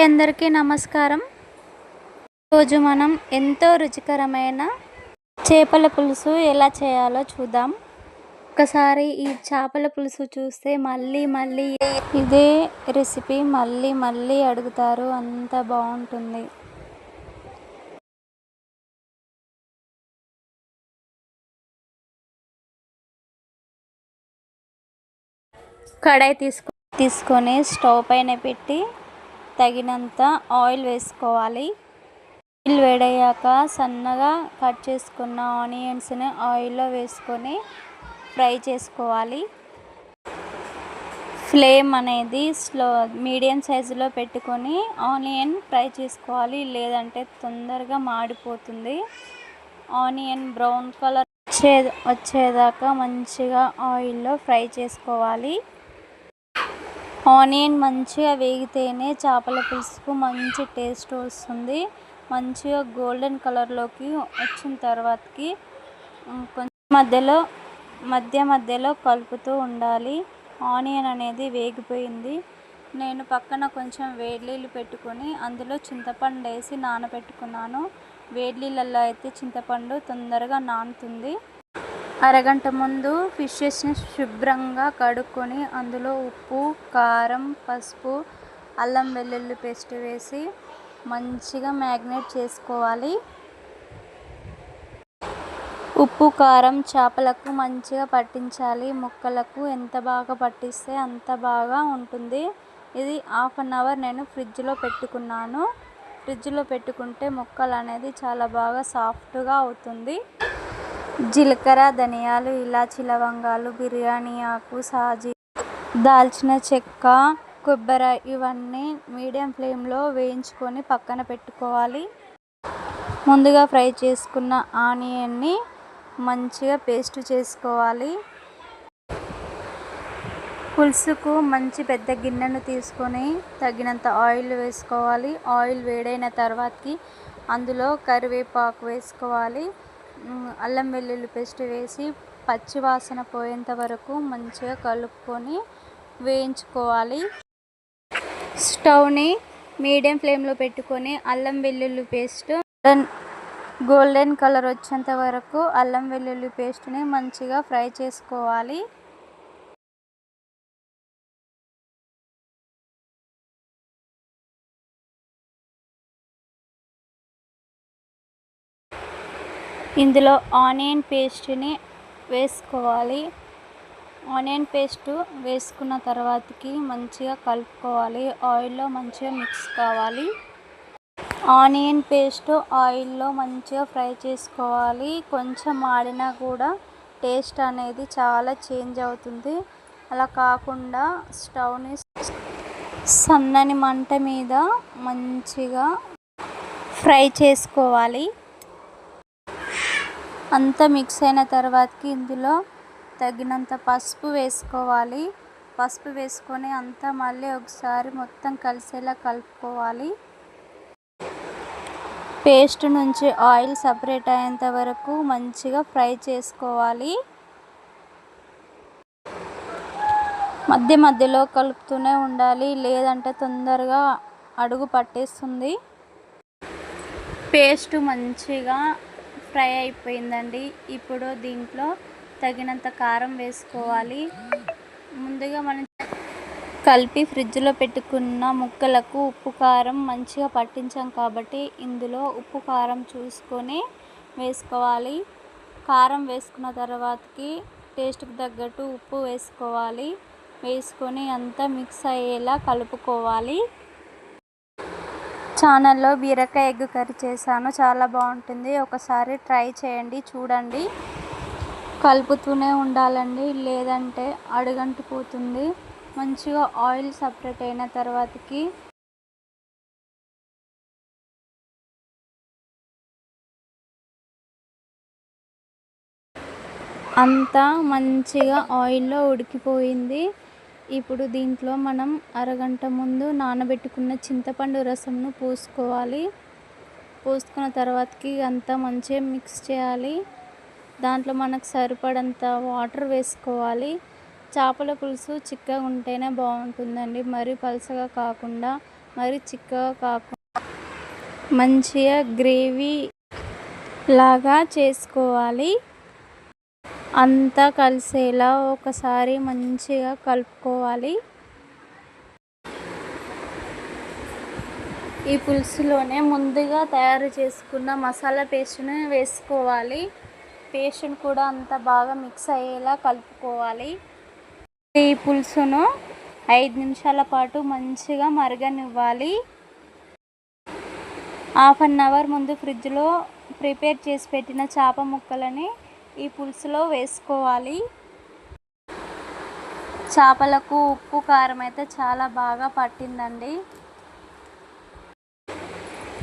అందరికీ నమస్కారం. ఈరోజు మనం ఎంతో రుచికరమైన చేపల పులుసు ఎలా చేయాలో చూద్దాం. ఒకసారి ఈ చేపల పులుసు చూస్తే మళ్ళీ మళ్ళీ ఇదే రెసిపీ మళ్ళీ మళ్ళీ అడుగుతారు, అంత బాగుంటుంది. కడాయి తీసుకొని స్టవ్ పైన పెట్టి తగినంత ఆయిల్ వేసుకోవాలి. ఆయిల్ వేడయ్యాక సన్నగా కట్ చేసుకున్న ఆనియన్స్ని ఆయిల్లో వేసుకొని ఫ్రై చేసుకోవాలి. ఫ్లేమ్ అనేది మీడియం సైజులో పెట్టుకొని ఆనియన్ ఫ్రై చేసుకోవాలి, లేదంటే తొందరగా మాడిపోతుంది. ఆనియన్ బ్రౌన్ కలర్ వచ్చేదాకా మంచిగా ఆయిల్లో ఫ్రై చేసుకోవాలి. ఆనియన్ మంచిగా వేగితేనే చేపల పులుసుకు మంచి టేస్ట్ వస్తుంది. మంచిగా గోల్డెన్ కలర్లోకి వచ్చిన తర్వాతకి కొంచెం మధ్యలో కలుపుతూ ఉండాలి. ఆనియన్ అనేది వేగిపోయింది. నేను పక్కన కొంచెం వేడి నీళ్ళు పెట్టుకొని అందులో చింతపండు వేసి నానబెట్టుకున్నాను. వేడి నీళ్ళల్లో అయితే చింతపండు తొందరగా నానుతుంది. అరగంట ముందు ఫిషెస్ని శుభ్రంగా కడుక్కొని అందులో ఉప్పు, కారం, పసుపు, అల్లం వెల్లుల్లి పేస్ట్ వేసి మంచిగా మ్యాగ్నేట్ చేసుకోవాలి. ఉప్పు, కారం చేపలకు మంచిగా పట్టించాలి. ముక్కలకు ఎంత బాగా పట్టిస్తే అంత బాగా ఉంటుంది. ఇది హాఫ్ అన్ అవర్ నేను ఫ్రిడ్జ్లో పెట్టుకున్నాను. ఫ్రిడ్జ్లో పెట్టుకుంటే ముక్కలు అనేది చాలా బాగా సాఫ్ట్గా అవుతుంది. జీలకర్ర, ధనియాలు, ఇలాచి, లవంగాలు, బిర్యానీ ఆకు, సాజీ, దాల్చిన చెక్క, కొబ్బరి ఇవన్నీ మీడియం ఫ్లేమ్లో వేయించుకొని పక్కన పెట్టుకోవాలి. ముందుగా ఫ్రై చేసుకున్న ఆనియన్ని మంచిగా పేస్ట్ చేసుకోవాలి. పులుసుకు మంచి పెద్ద గిన్నెను తీసుకొని తగినంత ఆయిల్ వేసుకోవాలి. ఆయిల్ వేడైన తర్వాతకి అందులో కరివేపాకు వేసుకోవాలి. అల్లం వెల్లుల్లి పేస్ట్ వేసి పచ్చి వాసన పోయేంత వరకు మంచిగా కలుపుకొని వేయించుకోవాలి. స్టవ్ని మీడియం ఫ్లేమ్లో పెట్టుకొని అల్లం వెల్లుల్లి పేస్ట్ గోల్డెన్ కలర్ వచ్చేంత వరకు అల్లం వెల్లుల్లి పేస్ట్ని మంచిగా ఫ్రై చేసుకోవాలి. ఇందులో ఆనియన్ పేస్ట్ని వేసుకోవాలి. ఆనియన్ పేస్ట్ వేసుకున్న తర్వాతకి మంచిగా కలుపుకోవాలి. ఆయిల్లో మంచిగా మిక్స్ కావాలి. ఆనియన్ పేస్ట్ ఆయిల్లో మంచిగా ఫ్రై చేసుకోవాలి. కొంచెం మాడినా కూడా టేస్ట్ అనేది చాలా చేంజ్ అవుతుంది. అలా కాకుండా స్టవ్ని సన్నని మంట మీద మంచిగా ఫ్రై చేసుకోవాలి. అంతా మిక్స్ అయిన తర్వాతకి ఇందులో తగినంత పసుపు వేసుకోవాలి. పసుపు వేసుకొని అంతా మళ్ళీ ఒకసారి మొత్తం కలిసేలా కలుపుకోవాలి. పేస్ట్ నుంచి ఆయిల్ సపరేట్ అయ్యేంత వరకు మంచిగా ఫ్రై చేసుకోవాలి. మధ్యలో కలుపుతూనే ఉండాలి, లేదంటే తొందరగా అడుగు పట్టేస్తుంది. పేస్ట్ మంచిగా ఫ్రై అయిపోయిందండి. ఇప్పుడు దీంట్లో తగినంత కారం వేసుకోవాలి. ముందుగా మనం కలిపి ఫ్రిడ్జ్లో పెట్టుకున్న ముక్కలకు ఉప్పు, కారం మంచిగా పట్టించాం కాబట్టి ఇందులో ఉప్పు, కారం చూసుకొని వేసుకోవాలి. కారం వేసుకున్న తర్వాతకి టేస్ట్కి తగ్గట్టు ఉప్పు వేసుకోవాలి. వేసుకొని అంతా మిక్స్ అయ్యేలా కలుపుకోవాలి. ఛానల్లో బీరకాయ ఎగ్ కర్రీ చేశాను, చాలా బాగుంటుంది. ఒకసారి ట్రై చేయండి, చూడండి. కలుపుతూనే ఉండాలండి, లేదంటే అడుగంటిపోతుంది. మంచిగా ఆయిల్ సపరేట్ అయిన తర్వాతకి అంతా మంచిగా ఆయిల్లో ఉడికిపోయింది. ఇప్పుడు దీంట్లో మనం అరగంట ముందు నానబెట్టుకున్న చింతపండు రసంను పోసుకోవాలి. పోసుకున్న తర్వాతకి అంతా మంచిగా మిక్స్ చేయాలి. దాంట్లో మనకు సరిపడంత వాటర్ వేసుకోవాలి. చేపల పులుసు చిక్కగా ఉంటేనే బాగుంటుందండి, మరీ పలుచగా కాకుండా మరి చిక్కగా కాకుండా మంచిగా గ్రేవీ లాగా చేసుకోవాలి. అంతా కలిసేలా ఒకసారి మంచిగా కలుపుకోవాలి. ఈ పులుసులోనే ముందుగా తయారు చేసుకున్న మసాలా పేస్ట్ని వేసుకోవాలి. పేస్ట్ని కూడా అంత బాగా మిక్స్ అయ్యేలా కలుపుకోవాలి. ఈ పులుసును 5 నిమిషాల పాటు మంచిగా మరగనివ్వాలి. హాఫ్ అన్ అవర్ ముందు ఫ్రిడ్జ్లో ప్రిపేర్ చేసి పెట్టిన చేప ముక్కలని ఈ పులుసులో వేసుకోవాలి. చేపలకు ఉప్పు కారం అయితే చాలా బాగా పట్టిందండి.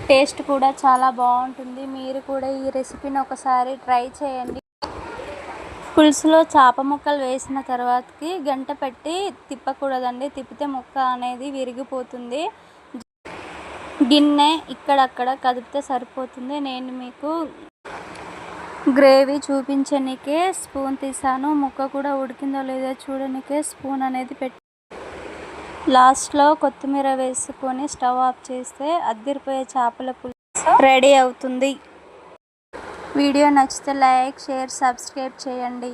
టేస్ట్ కూడా చాలా బాగుంటుంది. మీరు కూడా ఈ రెసిపీని ఒకసారి ట్రై చేయండి. పులుసులో చేప ముక్కలు వేసిన తర్వాతకి గంట పెట్టి తిప్పకూడదండి. తిప్పితే ముక్క అనేది విరిగిపోతుంది. గిన్నె ఇక్కడక్కడ కదిపితే సరిపోతుంది. నేను మీకు గ్రేవీ చూపించనికే స్పూన్ తీసాను. ముక్క కూడా ఉడికిందో లేదో చూడనికే స్పూన్ అనేది పెట్టి లాస్ట్లో కొత్తిమీర వేసుకొని స్టవ్ ఆఫ్ చేస్తే అద్దిరిపోయే చేపల పులుసు రెడీ అవుతుంది. వీడియో నచ్చితే లైక్, షేర్, సబ్స్క్రైబ్ చేయండి.